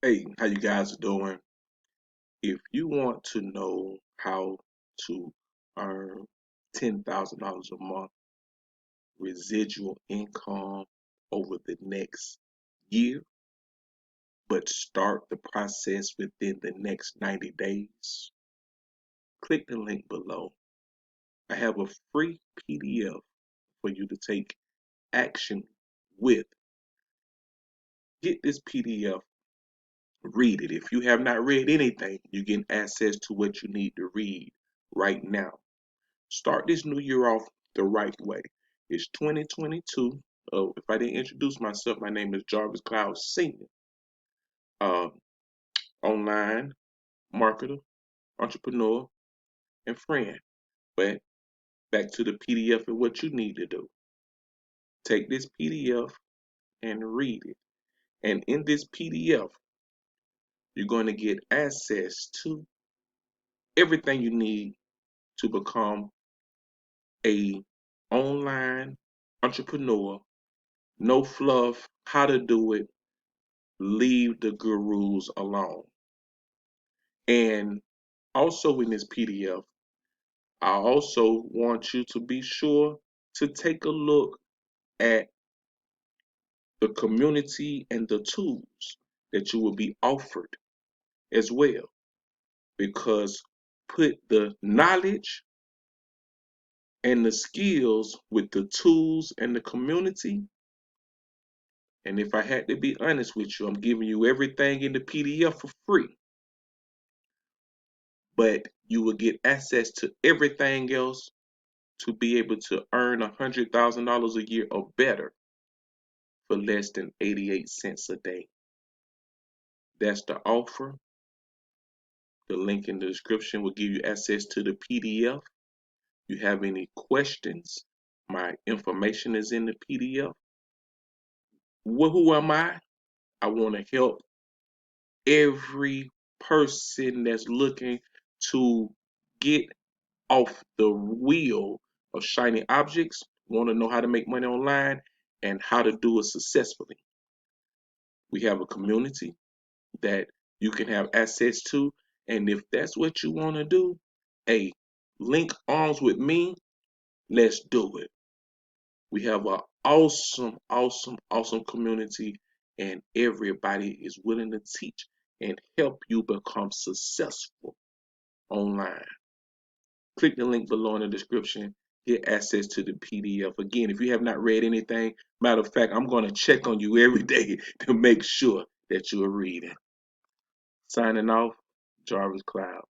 Hey, how you guys are doing? If you want to know how to earn $10,000 a month residual income over the next year, but start the process within the next 90 days, click the link below. I have a free PDF for you to take action with. Get this PDF, read it. If you have not read anything, you get access to what you need to read right now. Start this new year off the right way. It's 2022. If I didn't introduce myself, my name is Jarvis Cloud Senior, uh, online marketer, entrepreneur, and friend. But back to the PDF and what you need to do. Take this PDF and read it. And in this PDF, you're going to get access to everything you need to become a online entrepreneur. No fluff, how to do it, leave the gurus alone. And also in this PDF, I also want you to be sure to take a look at the community and the tools that you will be offered as well. Because put the knowledge and the skills with the tools and the community. And if I had to be honest with you, I'm giving you everything in the PDF for free. But you will get access to everything else to be able to earn $100,000 a year or better for less than 88 cents a day. That's the offer. The link in the description will give you access to the PDF. If you have any questions, my information is in the PDF. Who am I? I want to help every person that's looking to get off the wheel of shiny objects, want to know how to make money online and how to do it successfully. We have a community that you can have access to, and if that's what you want to do, hey, link arms with me. Let's do it. We have an awesome, awesome, awesome community, and everybody is willing to teach and help you become successful online. Click the link below in the description. Get access to the PDF. Again, if you have not read anything, matter of fact, I'm going to check on you every day to make sure that you're reading. Signing off, Jarvis Cloud.